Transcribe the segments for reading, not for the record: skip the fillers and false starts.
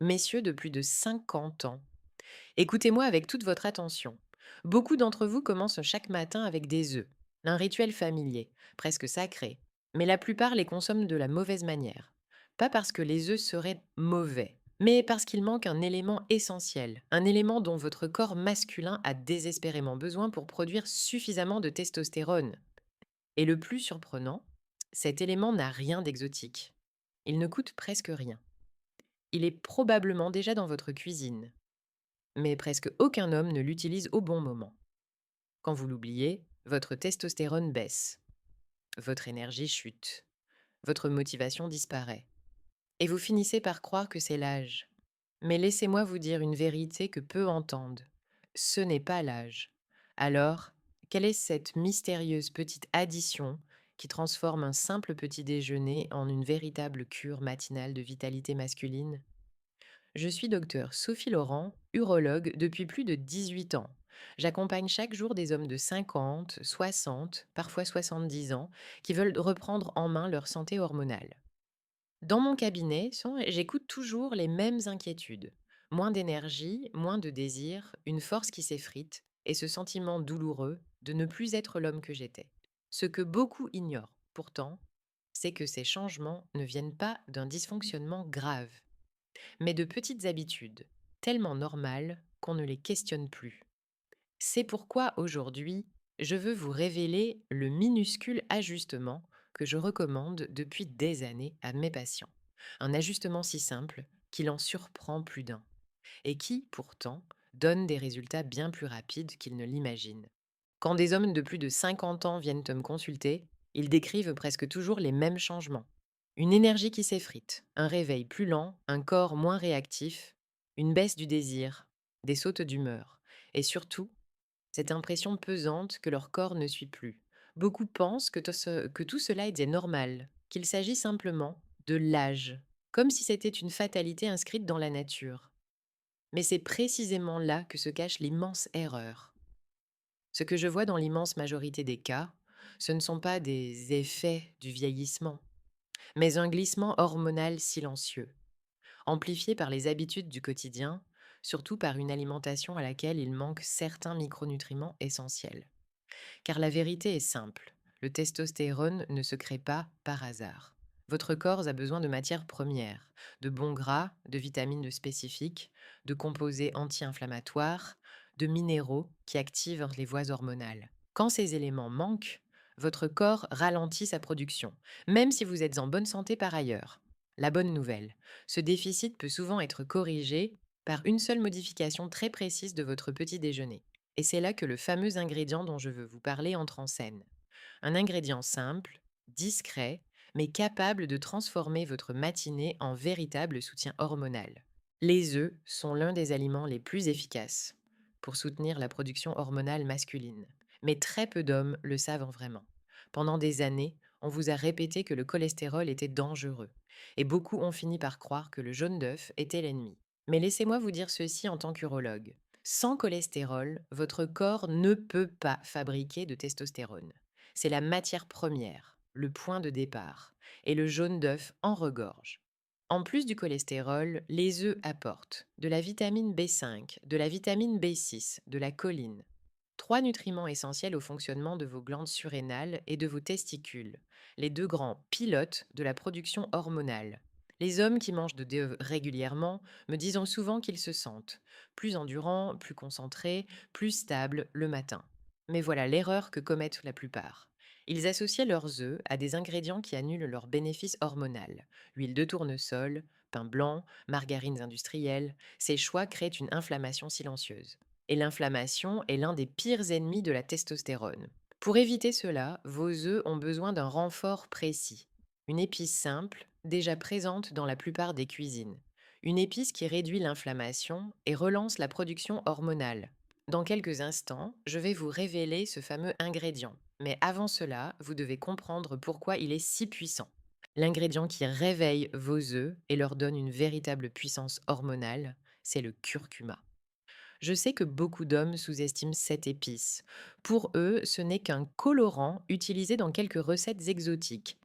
Messieurs de plus de 50 ans, écoutez-moi avec toute votre attention. Beaucoup d'entre vous commencent chaque matin avec des œufs, un rituel familier, presque sacré, mais la plupart les consomment de la mauvaise manière. Pas parce que les œufs seraient mauvais, mais parce qu'il manque un élément essentiel, un élément dont votre corps masculin a désespérément besoin pour produire suffisamment de testostérone. Et le plus surprenant, cet élément n'a rien d'exotique. Il ne coûte presque rien. Il est probablement déjà dans votre cuisine, mais presque aucun homme ne l'utilise au bon moment. Quand vous l'oubliez, votre testostérone baisse, votre énergie chute, votre motivation disparaît, et vous finissez par croire que c'est l'âge. Mais laissez-moi vous dire une vérité que peu entendent. Ce n'est pas l'âge. Alors, quelle est cette mystérieuse petite addition qui transforme un simple petit déjeuner en une véritable cure matinale de vitalité masculine? Je suis docteur Sophie Laurent, urologue depuis plus de 18 ans. J'accompagne chaque jour des hommes de 50, 60, parfois 70 ans qui veulent reprendre en main leur santé hormonale. Dans mon cabinet, j'écoute toujours les mêmes inquiétudes. Moins d'énergie, moins de désir, une force qui s'effrite et ce sentiment douloureux de ne plus être l'homme que j'étais. Ce que beaucoup ignorent, pourtant, c'est que ces changements ne viennent pas d'un dysfonctionnement grave, mais de petites habitudes, tellement normales qu'on ne les questionne plus. C'est pourquoi aujourd'hui, je veux vous révéler le minuscule ajustement que je recommande depuis des années à mes patients. Un ajustement si simple qu'il en surprend plus d'un et qui, pourtant, donne des résultats bien plus rapides qu'ils ne l'imaginent. Quand des hommes de plus de 50 ans viennent me consulter, ils décrivent presque toujours les mêmes changements. Une énergie qui s'effrite, un réveil plus lent, un corps moins réactif, une baisse du désir, des sautes d'humeur, et surtout, cette impression pesante que leur corps ne suit plus. Beaucoup pensent que tout cela est normal, qu'il s'agit simplement de l'âge, comme si c'était une fatalité inscrite dans la nature. Mais c'est précisément là que se cache l'immense erreur. Ce que je vois dans l'immense majorité des cas, ce ne sont pas des effets du vieillissement, mais un glissement hormonal silencieux, amplifié par les habitudes du quotidien, surtout par une alimentation à laquelle il manque certains micronutriments essentiels. Car la vérité est simple, le testostérone ne se crée pas par hasard. Votre corps a besoin de matières premières, de bons gras, de vitamines spécifiques, de composés anti-inflammatoires, de minéraux qui activent les voies hormonales. Quand ces éléments manquent, votre corps ralentit sa production, même si vous êtes en bonne santé par ailleurs. La bonne nouvelle, ce déficit peut souvent être corrigé par une seule modification très précise de votre petit déjeuner. Et c'est là que le fameux ingrédient dont je veux vous parler entre en scène. Un ingrédient simple, discret, mais capable de transformer votre matinée en véritable soutien hormonal. Les œufs sont l'un des aliments les plus efficaces pour soutenir la production hormonale masculine. Mais très peu d'hommes le savent vraiment. Pendant des années, on vous a répété que le cholestérol était dangereux. Et beaucoup ont fini par croire que le jaune d'œuf était l'ennemi. Mais laissez-moi vous dire ceci en tant qu'urologue. Sans cholestérol, votre corps ne peut pas fabriquer de testostérone. C'est la matière première, le point de départ, et le jaune d'œuf en regorge. En plus du cholestérol, les œufs apportent de la vitamine B5, de la vitamine B6, de la choline. Trois nutriments essentiels au fonctionnement de vos glandes surrénales et de vos testicules, les deux grands pilotes de la production hormonale. Les hommes qui mangent de d'œufs régulièrement me disent souvent qu'ils se sentent plus endurants, plus concentrés, plus stables le matin. Mais voilà l'erreur que commettent la plupart. Ils associent leurs œufs à des ingrédients qui annulent leur bénéfice hormonal. Huile de tournesol, pain blanc, margarines industrielles, ces choix créent une inflammation silencieuse. Et l'inflammation est l'un des pires ennemis de la testostérone. Pour éviter cela, vos œufs ont besoin d'un renfort précis. Une épice simple, déjà présente dans la plupart des cuisines. Une épice qui réduit l'inflammation et relance la production hormonale. Dans quelques instants, je vais vous révéler ce fameux ingrédient. Mais avant cela, vous devez comprendre pourquoi il est si puissant. L'ingrédient qui réveille vos œufs et leur donne une véritable puissance hormonale, c'est le curcuma. Je sais que beaucoup d'hommes sous-estiment cette épice. Pour eux, ce n'est qu'un colorant utilisé dans quelques recettes exotiques.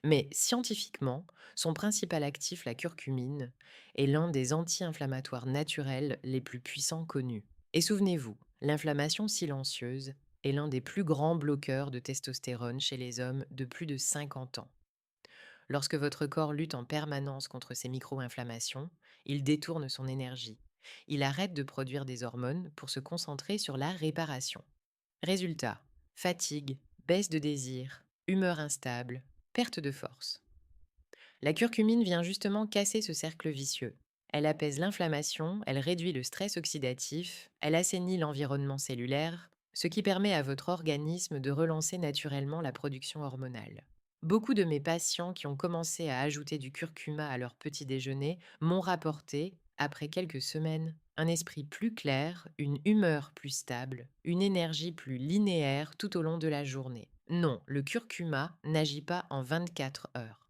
Mais scientifiquement, son principal actif, la curcumine, est l'un des anti-inflammatoires naturels les plus puissants connus. Et souvenez-vous, l'inflammation silencieuse est l'un des plus grands bloqueurs de testostérone chez les hommes de plus de 50 ans. Lorsque votre corps lutte en permanence contre ces micro-inflammations, il détourne son énergie. Il arrête de produire des hormones pour se concentrer sur la réparation. Résultat, fatigue, baisse de désir, humeur instable, perte de force. La curcumine vient justement casser ce cercle vicieux. Elle apaise l'inflammation, elle réduit le stress oxydatif, elle assainit l'environnement cellulaire, ce qui permet à votre organisme de relancer naturellement la production hormonale. Beaucoup de mes patients qui ont commencé à ajouter du curcuma à leur petit déjeuner m'ont rapporté, après quelques semaines, un esprit plus clair, une humeur plus stable, une énergie plus linéaire tout au long de la journée. Non, le curcuma n'agit pas en 24 heures,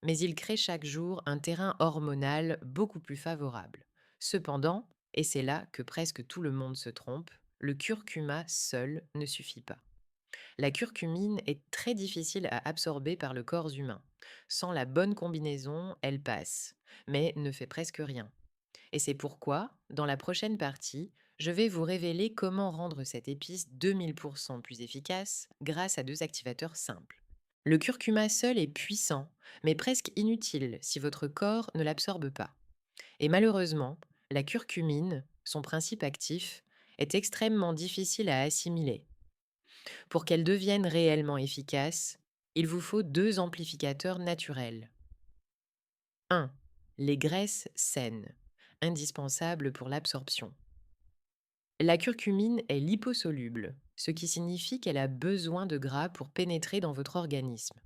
mais il crée chaque jour un terrain hormonal beaucoup plus favorable. Cependant, et c'est là que presque tout le monde se trompe, le curcuma seul ne suffit pas. La curcumine est très difficile à absorber par le corps humain. Sans la bonne combinaison, elle passe, mais ne fait presque rien. Et c'est pourquoi, dans la prochaine partie, je vais vous révéler comment rendre cette épice 2000% plus efficace grâce à deux activateurs simples. Le curcuma seul est puissant, mais presque inutile si votre corps ne l'absorbe pas. Et malheureusement, la curcumine, son principe actif, est extrêmement difficile à assimiler. Pour qu'elle devienne réellement efficace, il vous faut deux amplificateurs naturels. 1. Les graisses saines, indispensables pour l'absorption. La curcumine est liposoluble, ce qui signifie qu'elle a besoin de gras pour pénétrer dans votre organisme.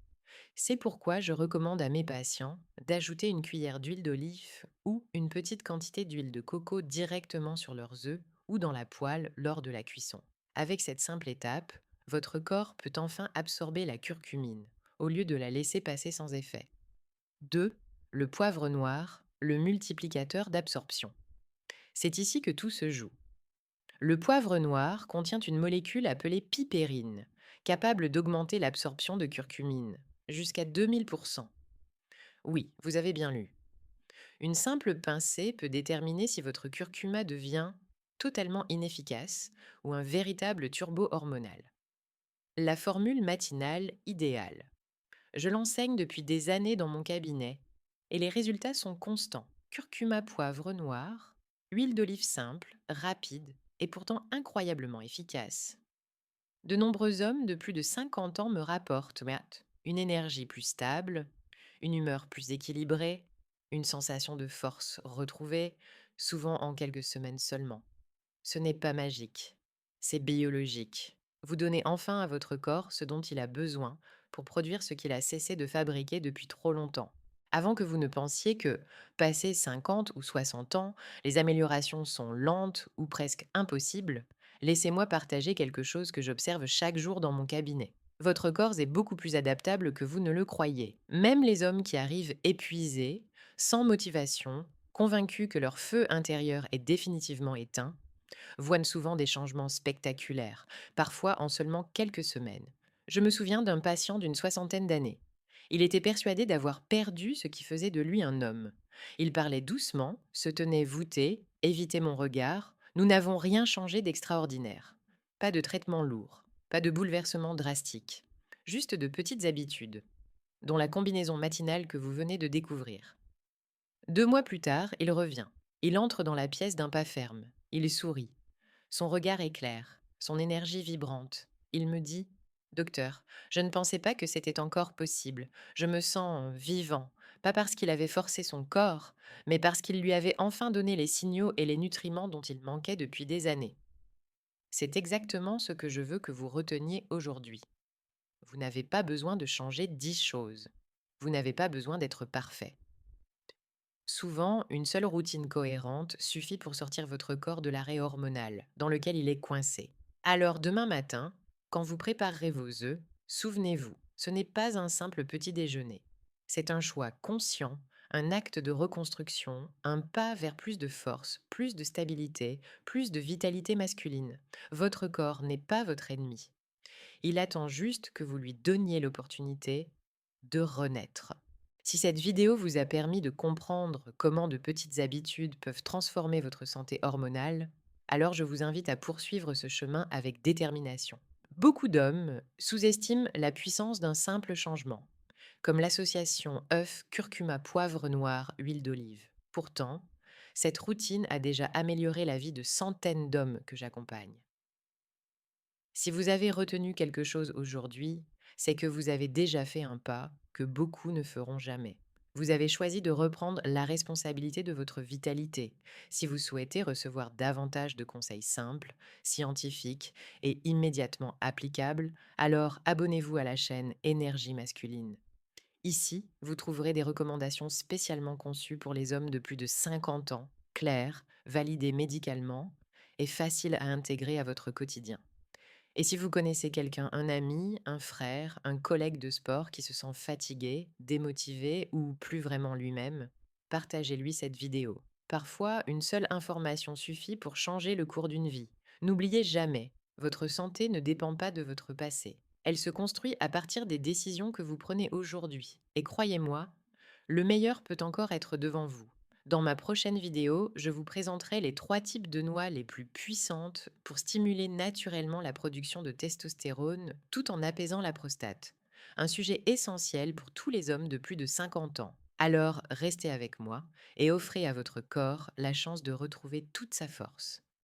C'est pourquoi je recommande à mes patients d'ajouter une cuillère d'huile d'olive ou une petite quantité d'huile de coco directement sur leurs œufs ou dans la poêle lors de la cuisson. Avec cette simple étape, votre corps peut enfin absorber la curcumine, au lieu de la laisser passer sans effet. 2. Le poivre noir, le multiplicateur d'absorption. C'est ici que tout se joue. Le poivre noir contient une molécule appelée pipérine, capable d'augmenter l'absorption de curcumine, jusqu'à 2000%. Oui, vous avez bien lu. Une simple pincée peut déterminer si votre curcuma devient totalement inefficace ou un véritable turbo hormonal. La formule matinale idéale. Je l'enseigne depuis des années dans mon cabinet et les résultats sont constants. Curcuma poivre noir, huile d'olive simple, rapide et pourtant incroyablement efficace. De nombreux hommes de plus de 50 ans me rapportent une énergie plus stable, une humeur plus équilibrée, une sensation de force retrouvée, souvent en quelques semaines seulement. Ce n'est pas magique, c'est biologique. Vous donnez enfin à votre corps ce dont il a besoin pour produire ce qu'il a cessé de fabriquer depuis trop longtemps. Avant que vous ne pensiez que, passé 50 ou 60 ans, les améliorations sont lentes ou presque impossibles, laissez-moi partager quelque chose que j'observe chaque jour dans mon cabinet. Votre corps est beaucoup plus adaptable que vous ne le croyez. Même les hommes qui arrivent épuisés, sans motivation, convaincus que leur feu intérieur est définitivement éteint, voient souvent des changements spectaculaires, parfois en seulement quelques semaines. Je me souviens d'un patient d'une soixantaine d'années. Il était persuadé d'avoir perdu ce qui faisait de lui un homme. Il parlait doucement, se tenait voûté, évitait mon regard. Nous n'avons rien changé d'extraordinaire. Pas de traitement lourd, pas de bouleversement drastique. Juste de petites habitudes, dont la combinaison matinale que vous venez de découvrir. 2 mois plus tard, il revient. Il entre dans la pièce d'un pas ferme. Il sourit. Son regard est clair, son énergie vibrante. Il me dit: Docteur, je ne pensais pas que c'était encore possible. Je me sens vivant, pas parce qu'il avait forcé son corps, mais parce qu'il lui avait enfin donné les signaux et les nutriments dont il manquait depuis des années. C'est exactement ce que je veux que vous reteniez aujourd'hui. Vous n'avez pas besoin de changer 10 choses. Vous n'avez pas besoin d'être parfait. Souvent, une seule routine cohérente suffit pour sortir votre corps de l'arrêt hormonal dans lequel il est coincé. Alors demain matin, quand vous préparerez vos œufs, souvenez-vous, ce n'est pas un simple petit déjeuner. C'est un choix conscient, un acte de reconstruction, un pas vers plus de force, plus de stabilité, plus de vitalité masculine. Votre corps n'est pas votre ennemi. Il attend juste que vous lui donniez l'opportunité de renaître. Si cette vidéo vous a permis de comprendre comment de petites habitudes peuvent transformer votre santé hormonale, alors je vous invite à poursuivre ce chemin avec détermination. Beaucoup d'hommes sous-estiment la puissance d'un simple changement, comme l'association œuf, curcuma, poivre noir, huile d'olive. Pourtant, cette routine a déjà amélioré la vie de centaines d'hommes que j'accompagne. Si vous avez retenu quelque chose aujourd'hui, c'est que vous avez déjà fait un pas que beaucoup ne feront jamais. Vous avez choisi de reprendre la responsabilité de votre vitalité. Si vous souhaitez recevoir davantage de conseils simples, scientifiques et immédiatement applicables, alors abonnez-vous à la chaîne Énergie masculine. Ici, vous trouverez des recommandations spécialement conçues pour les hommes de plus de 50 ans, claires, validées médicalement et faciles à intégrer à votre quotidien. Et si vous connaissez quelqu'un, un ami, un frère, un collègue de sport qui se sent fatigué, démotivé ou plus vraiment lui-même, partagez-lui cette vidéo. Parfois, une seule information suffit pour changer le cours d'une vie. N'oubliez jamais, votre santé ne dépend pas de votre passé. Elle se construit à partir des décisions que vous prenez aujourd'hui. Et croyez-moi, le meilleur peut encore être devant vous. Dans ma prochaine vidéo, je vous présenterai les 3 types de noix les plus puissantes pour stimuler naturellement la production de testostérone tout en apaisant la prostate. Un sujet essentiel pour tous les hommes de plus de 50 ans. Alors, restez avec moi et offrez à votre corps la chance de retrouver toute sa force.